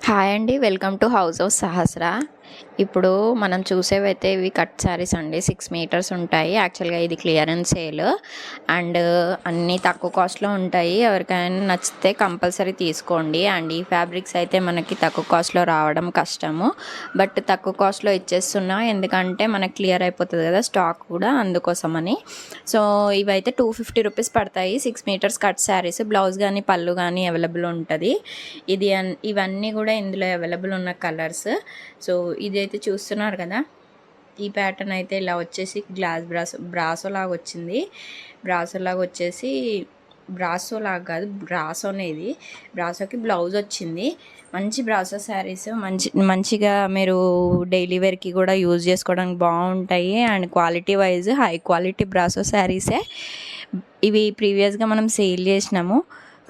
Hi అండి, welcome to house of Sahasra. ఇప్పుడు మనం చూసేవైతే ఇవి కట్ శారీస్ అండి. 6 మీటర్స్ ఉంటాయి. యాక్చువల్గా ఇది క్లియరెన్స్ సేల్ అండ్ అన్నీ తక్కువ కాస్ట్లో ఉంటాయి. ఎవరికైనా నచ్చితే కంపల్సరీ తీసుకోండి. అండ్ ఈ ఫ్యాబ్రిక్స్ అయితే మనకి తక్కువ కాస్ట్లో రావడం కష్టము, బట్ తక్కువ కాస్ట్లో ఇచ్చేస్తున్నా, ఎందుకంటే మనకి క్లియర్ అయిపోతుంది కదా స్టాక్ కూడా, అందుకోసమని. సో ఇవైతే 250 రూపీస్ పడతాయి. 6 మీటర్స్ కట్ శారీస్, బ్లౌజ్ కానీ పళ్ళు కానీ అవైలబుల్ ఉంటుంది. ఇవన్నీ కూడా ఇందులో అవైలబుల్ ఉన్న కలర్స్. సో ఇదైతే చూస్తున్నారు కదా, ఈ ప్యాటర్న్ అయితే ఇలా వచ్చేసి గ్లాస్ బ్రాసో లాగా వచ్చింది. బ్రాసో లాగా కాదు, బ్రాసోనే. ఇది బ్రాసోకి బ్లౌజ్ వచ్చింది. మంచి బ్రాసో శారీస్ మంచిగా మీరు డైలీ వేర్కి కూడా యూజ్ చేసుకోవడానికి బాగుంటాయి. And quality wise high quality బ్రాసో శారీసే ఇవి. ప్రీవియస్గా మనం సేల్ చేసినాము,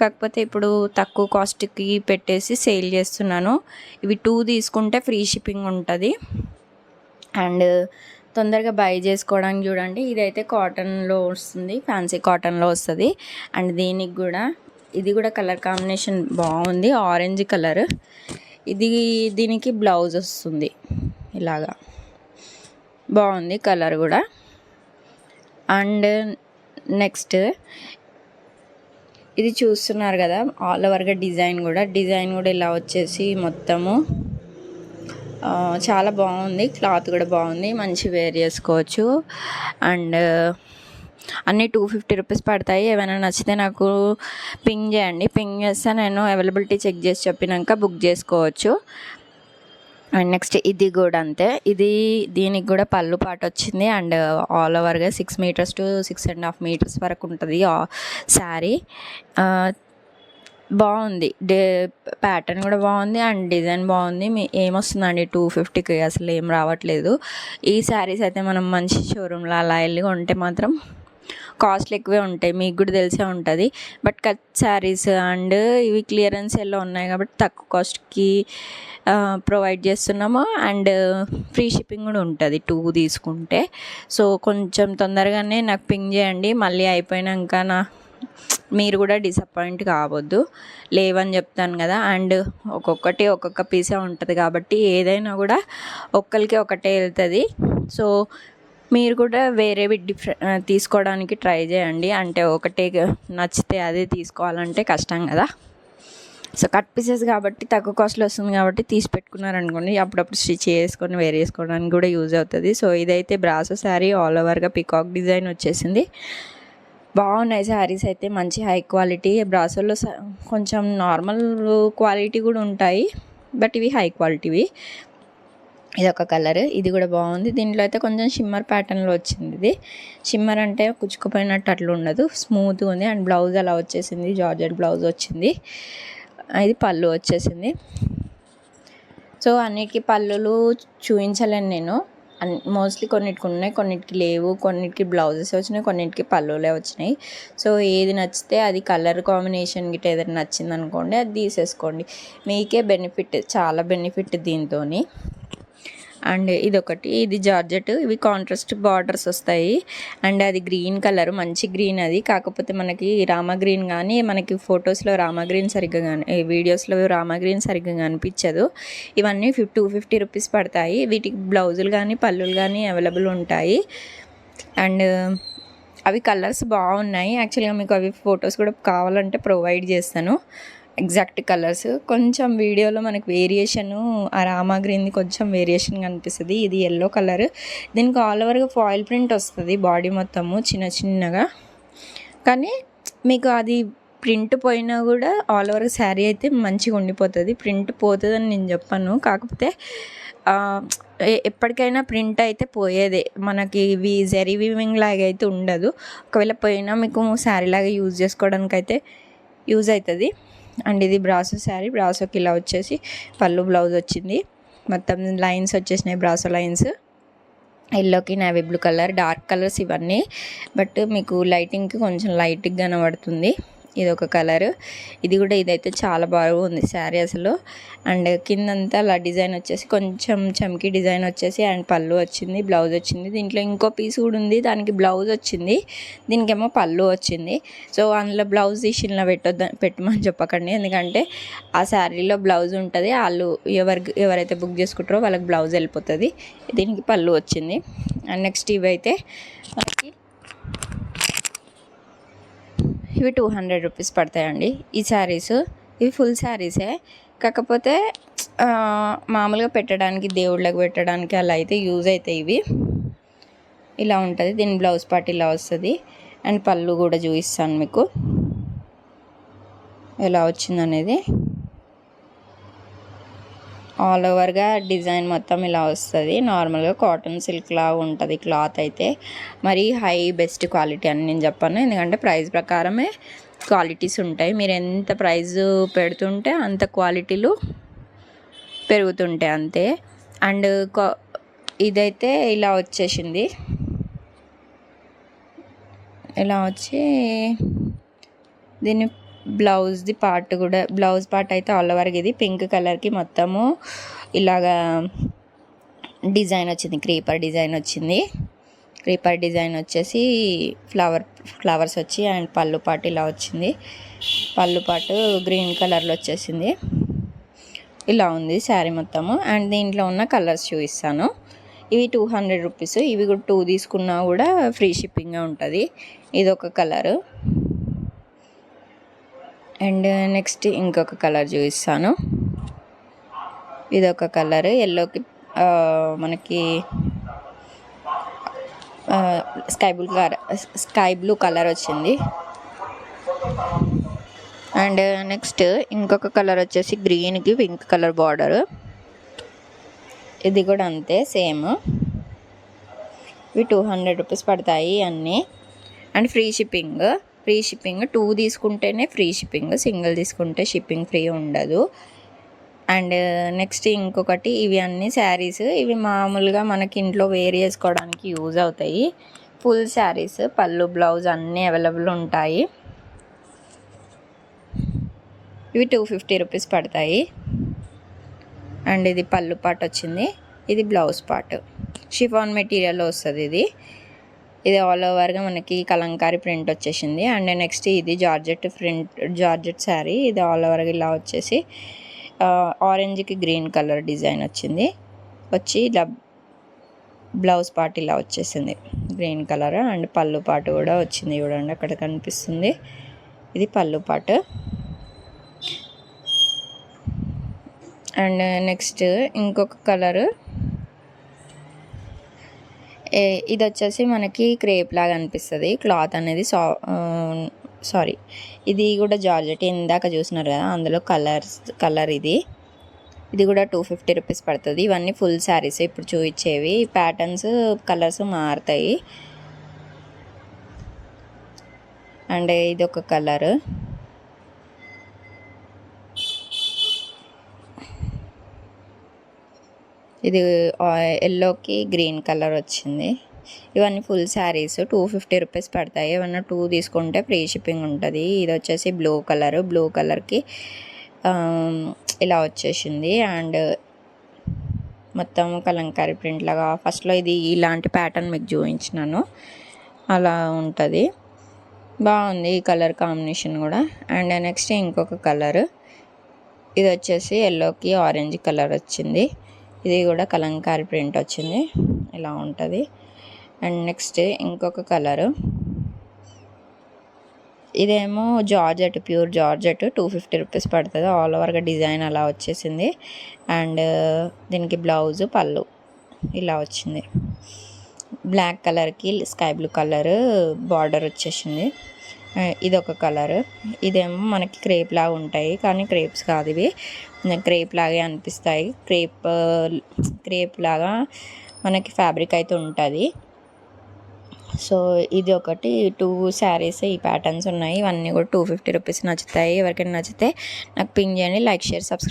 కాకపోతే ఇప్పుడు తక్కువ కాస్ట్కి పెట్టేసి సేల్ చేస్తున్నాను. ఇవి 2 తీసుకుంటే ఫ్రీ షిప్పింగ్ ఉంటుంది. అండ్ తొందరగా బై చేసుకోవడానికి చూడండి. ఇదైతే కాటన్లో వస్తుంది, ఫ్యాన్సీ కాటన్లో వస్తుంది. అండ్ ఇది కూడా కలర్ కాంబినేషన్ బాగుంది, ఆరెంజ్ కలర్. దీనికి బ్లౌజ్ వస్తుంది ఇలాగా, బాగుంది కలర్ కూడా. అండ్ నెక్స్ట్ ఇది చూస్తున్నారు కదా, ఆల్ ఓవర్గా డిజైన్ కూడా ఇలా వచ్చేసి మొత్తము చాలా బాగుంది. క్లాత్ కూడా బాగుంది, మంచి వేర్ చేసుకోవచ్చు. అండ్ అన్నీ 250 రూపీస్ పడతాయి. ఏమైనా నచ్చితే నాకు పింగ్ చేయండి, పింగ్ చేస్తే నేను అవైలబిలిటీ చెక్ చేసి చెప్పినాక బుక్ చేసుకోవచ్చు. అండ్ నెక్స్ట్ ఇది కూడా అంతే. దీనికి కూడా పళ్ళు పాటు వచ్చింది. అండ్ ఆల్ ఓవర్గా 6 మీటర్స్ టు 6.5 మీటర్స్ వరకు ఉంటుంది శారీ. బాగుంది, ప్యాటర్న్ కూడా బాగుంది అండ్ డిజైన్ బాగుంది. ఏమొస్తుందండి 250కి, అసలు ఏం రావట్లేదు. ఈ శారీస్ అయితే మనం మంచి షోరూమ్లో అలా వెళ్ళి కొంటే మాత్రం కాస్ట్లు ఎక్కువే ఉంటాయి, మీకు కూడా తెలిసే ఉంటుంది. బట్ కట్ శారీస్ అండ్ ఇవి క్లియరెన్స్ ఎలా ఉన్నాయి కాబట్టి తక్కువ కాస్ట్కి ప్రొవైడ్ చేస్తున్నాము. అండ్ ఫ్రీ షిప్పింగ్ కూడా ఉంటుంది 2 తీసుకుంటే. సో కొంచెం తొందరగానే నాకు పింగ్ చేయండి, మళ్ళీ అయిపోయినాక మీరు కూడా డిసప్పాయింట్ కావద్దు. లేవని చెప్తాను కదా. అండ్ ఒక్కొక్క పీసే ఉంటుంది కాబట్టి ఏదైనా కూడా ఒక్కరికి ఒకటే వెళ్తుంది. సో మీరు కూడా వేరేవి తీసుకోవడానికి ట్రై చేయండి. అంటే ఒకటే నచ్చితే అదే తీసుకోవాలంటే కష్టం కదా. సో కట్ పీసెస్ కాబట్టి తక్కువ కాస్ట్లో వస్తుంది కాబట్టి తీసి పెట్టుకున్నారనుకోండి, అప్పుడప్పుడు స్టిచ్ చేసుకొని వేర్ చేసుకోవడానికి కూడా యూజ్ అవుతుంది. సో ఇదైతే బ్రాసో శారీ, ఆల్ ఓవర్గా పికాక్ డిజైన్ వచ్చేసింది. బాగున్నాయి శారీస్ అయితే, మంచి హై క్వాలిటీ. బ్రాసోలో కొంచెం నార్మల్ క్వాలిటీ కూడా ఉంటాయి, బట్ ఇవి హై క్వాలిటీవి. ఇదొక కలర్, ఇది కూడా బాగుంది. దీంట్లో అయితే కొంచెం షిమ్మర్ ప్యాటర్న్లో వచ్చింది. ఇది షిమ్మర్ అంటే కుచ్చుకుపోయినట్టు అట్లా ఉండదు, స్మూత్గా ఉంది. అండ్ బ్లౌజ్ అలా వచ్చేసింది, జార్జెట్ బ్లౌజ్ వచ్చింది. ఇది పళ్ళు వచ్చేసింది. సో అన్నిటికీ పళ్ళులు చూపించలేను నేను, మోస్ట్లీ కొన్నిటికి ఉన్నాయి, కొన్నిటికి లేవు. కొన్నిటికి బ్లౌజెస్ వచ్చినాయి, కొన్నిటికి పళ్ళులే వచ్చినాయి. సో ఏది నచ్చితే అది, కలర్ కాంబినేషన్ గిట్ట ఏదైనా నచ్చింది అనుకోండి, అది తీసేసుకోండి. మీకే బెనిఫిట్, చాలా బెనిఫిట్ దీంతో. అండ్ ఇది జార్జెట్. ఇవి కాంట్రాస్ట్ బార్డర్స్ వస్తాయి. అండ్ అది గ్రీన్ కలర్, మంచి గ్రీన్. అది కాకపోతే మనకి రామా గ్రీన్ కానీ, మనకి ఫొటోస్లో రామా గ్రీన్ సరిగ్గా కానీ, వీడియోస్లో రామా గ్రీన్ సరిగ్గా కనిపించదు. ఇవన్నీ 250 రూపీస్ పడతాయి. వీటికి బ్లౌజులు కానీ పళ్ళులు కానీ అవైలబుల్ ఉంటాయి. అండ్ అవి కలర్స్ బాగున్నాయి. యాక్చువల్గా మీకు అవి ఫొటోస్ కూడా కావాలంటే ప్రొవైడ్ చేస్తాను, ఎగ్జాక్ట్ కలర్స్. కొంచెం వీడియోలో మనకు వేరియేషను, ఆ రామా గ్రీన్ది కొంచెం వేరియేషన్ కనిపిస్తుంది. ఇది ఎల్లో కలర్. దీనికి ఆల్ ఓవర్గా ఫాయిల్ ప్రింట్ వస్తుంది బాడీ మొత్తము చిన్నగా. కానీ మీకు అది ప్రింట్ పోయినా కూడా ఆల్ ఓవర్ శారీ అయితే మంచిగా ఉండిపోతుంది. ప్రింట్ పోతుందని నేను చెప్పాను, కాకపోతే ఎప్పటికైనా ప్రింట్ అయితే పోయేదే. మనకి ఇవి జరీ వీవింగ్ లాగా అయితే ఉండదు. ఒకవేళ పోయినా మీకు శారీ లాగా యూజ్ చేసుకోవడానికి అయితే యూజ్ అవుతుంది. అండ్ ఇది బ్రాసో శారీ. బ్రాసోకి ఇలా వచ్చేసి పళ్ళు, బ్లౌజ్ వచ్చింది. మొత్తం లైన్స్ వచ్చేసినాయి, బ్రాసో లైన్స్. ఎల్లోకి navy blue colour, dark colours ఇవన్నీ. బట్ మీకు లైటింగ్కి కొంచెం లైట్గా కనబడుతుంది. ఇది ఒక కలర్. ఇదైతే చాలా బాగుంది శారీ అసలు. అండ్ కిందంతా అలా డిజైన్ వచ్చేసి కొంచెం చమ్కీ డిజైన్ వచ్చేసి అండ్ పళ్ళు వచ్చింది, బ్లౌజ్ వచ్చింది. దీంట్లో ఇంకో పీస్ కూడా ఉంది, దానికి బ్లౌజ్ వచ్చింది, దీనికేమో పళ్ళు వచ్చింది. సో అందులో బ్లౌజ్ తీసిన్లో పెట్టమని చెప్పకండి, ఎందుకంటే ఆ శారీలో బ్లౌజ్ ఉంటుంది. వాళ్ళు ఎవరైతే బుక్ చేసుకుంటారో వాళ్ళకి బ్లౌజ్ వెళ్ళిపోతుంది. దీనికి పళ్ళు వచ్చింది. అండ్ నెక్స్ట్ ఇవైతే మనకి ఇవి 200 రూపీస్ పడతాయండి ఈ శారీస్. ఇవి ఫుల్ శారీసే, కాకపోతే మామూలుగా పెట్టడానికి, దేవుళ్ళకి పెట్టడానికి అలా అయితే యూజ్ అవుతాయి. ఇవి ఇలా ఉంటుంది. దీని బ్లౌజ్ పార్ట్ ఇలా వస్తుంది. అండ్ పళ్ళు కూడా చూపిస్తాను మీకు ఎలా వచ్చిందనేది. ఆల్ ఓవర్గా డిజైన్ మొత్తం ఇలా వస్తుంది. నార్మల్గా కాటన్ సిల్క్ లాగా ఉంటుంది క్లాత్ అయితే. మరి హై బెస్ట్ క్వాలిటీ అని నేను చెప్పాను, ఎందుకంటే ప్రైస్ ప్రకారమే క్వాలిటీస్ ఉంటాయి. మీరు ఎంత ప్రైస్ పెడుతుంటే అంత క్వాలిటీలు పెరుగుతుంటాయి అంతే. అండ్ ఇదైతే ఇలా వచ్చేసింది. ఇలా వచ్చి దీన్ని బ్లౌజ్ పార్ట్ అయితే ఆల్ ఓవర్కి ఇది పింక్ కలర్కి మొత్తము ఇలాగా డిజైన్ వచ్చింది, క్రీపర్ డిజైన్ వచ్చింది. క్రీపర్ డిజైన్ వచ్చేసి ఫ్లవర్స్ వచ్చి అండ్ పళ్ళు పాటు ఇలా వచ్చింది. పళ్ళు పాటు గ్రీన్ కలర్లో వచ్చేసింది. ఇలా ఉంది శారీ మొత్తము. అండ్ దీంట్లో ఉన్న కలర్స్ చూపిస్తాను. ఇవి 200 రూపీస్. ఇవి కూడా 2 తీసుకున్నా కూడా ఫ్రీ షిప్పింగ్ ఉంటుంది. ఇదొక కలరు. అండ్ నెక్స్ట్ ఇంకొక కలర్ చూపిస్తాను. ఇదొక కలర్, ఎల్లోకి మనకి స్కై బ్లూ కలర్ వచ్చింది. అండ్ నెక్స్ట్ ఇంకొక కలర్ వచ్చేసి గ్రీన్కి పింక్ కలర్ బార్డర్. ఇది కూడా అంతే సేమ్. ఇవి 200 రూపీస్ పడతాయి అన్నీ. అండ్ ఫ్రీ షిప్పింగ్ 2 తీసుకుంటేనే ఫ్రీ షిప్పింగ్, సింగిల్ తీసుకుంటే షిప్పింగ్ ఫ్రీ ఉండదు. అండ్ నెక్స్ట్ ఇంకొకటి, ఇవి అన్ని శారీస్. ఇవి మామూలుగా మనకి ఇంట్లో వేర్ చేసుకోవడానికి యూజ్ అవుతాయి. ఫుల్ శారీస్, పళ్ళు బ్లౌజ్ అన్నీ అవైలబుల్ ఉంటాయి. ఇవి 250 రూపీస్ పడతాయి. అండ్ ఇది పళ్ళు పార్ట్ వచ్చింది, ఇది బ్లౌజ్ పార్ట్. షిఫాన్ మెటీరియల్లో వస్తుంది. ఇది ఆల్ ఓవర్గా మనకి కలంకారీ ప్రింట్ వచ్చేసింది. అండ్ నెక్స్ట్ ఇది జార్జెట్ శారీ. ఇది ఆల్ ఓవర్గా ఇలా వచ్చేసి ఆరెంజ్కి గ్రీన్ కలర్ డిజైన్ వచ్చింది. ఇలా బ్లౌజ్ పార్ట్ ఇలా వచ్చేసింది గ్రీన్ కలర్. అండ్ పళ్ళు పార్ట్ కూడా వచ్చింది, చూడండి అక్కడ కనిపిస్తుంది. ఇది పళ్ళు పార్ట్. అండ్ నెక్స్ట్ ఇంకొక కలరు, ఇది వచ్చేసి మనకి క్రేప్ లాగా అనిపిస్తుంది క్లాత్ అనేది. సారీ, ఇది కూడా జార్జెట్ ఇందాక చూసినారు కదా, అందులో కలర్ ఇది కూడా 250 రూపీస్ పడుతుంది. ఇవన్నీ ఫుల్ శారీస్ ఇప్పుడు చూపించేవి. ప్యాటర్న్స్ కలర్స్ మారుతాయి. అండ్ ఇది ఒక కలర్. ఇది ఎల్లోకి గ్రీన్ కలర్ వచ్చింది. ఇవన్నీ ఫుల్ శారీస్ 250 రూపీస్ పడతాయి. ఏమన్నా 2 తీసుకుంటే ఫ్రీ షిప్పింగ్ ఉంటుంది. ఇది వచ్చేసి బ్లూ కలర్కి ఇలా వచ్చేసింది. అండ్ మొత్తం కలంకారీ ప్రింట్ లాగా. ఫస్ట్లో ఇది ఇలాంటి ప్యాటర్న్ మీకు చూపించినాను, అలా ఉంటుంది. బాగుంది ఈ కలర్ కాంబినేషన్ కూడా. అండ్ నెక్స్ట్ ఇంకొక కలర్, ఇది వచ్చేసి ఎల్లోకి ఆరెంజ్ కలర్ వచ్చింది. ఇది కూడా కలంకారీ ప్రింట్ వచ్చింది, ఇలా ఉంటుంది. అండ్ నెక్స్ట్ ఇంకొక కలరు, ఇదేమో ప్యూర్ జార్జెట్ 250 రూపీస్ పడుతుంది. ఆల్ ఓవర్గా డిజైన్ అలా వచ్చేసింది. అండ్ దీనికి బ్లౌజు పళ్ళు ఇలా వచ్చింది. బ్లాక్ కలర్కి స్కై బ్లూ కలర్ బార్డర్ వచ్చేసింది. ఇదొక కలర్. ఇదేమో మనకి క్రేప్ లాగా ఉంటాయి, కానీ క్రేప్స్ కాదు ఇవి, క్రేప్ లాగే అనిపిస్తాయి. క్రేప్ లాగా మనకి ఫ్యాబ్రిక్ అయితే ఉంటుంది. సో ఇది ఒకటి 2 శారీస్ ఈ ప్యాటర్న్స్ ఉన్నాయి. ఇవన్నీ కూడా 250 రూపీస్ నచ్చుతాయి. ఎవరికైనా నచ్చితే నాకు పింగ్ చేయండి. Like, share, subscribe.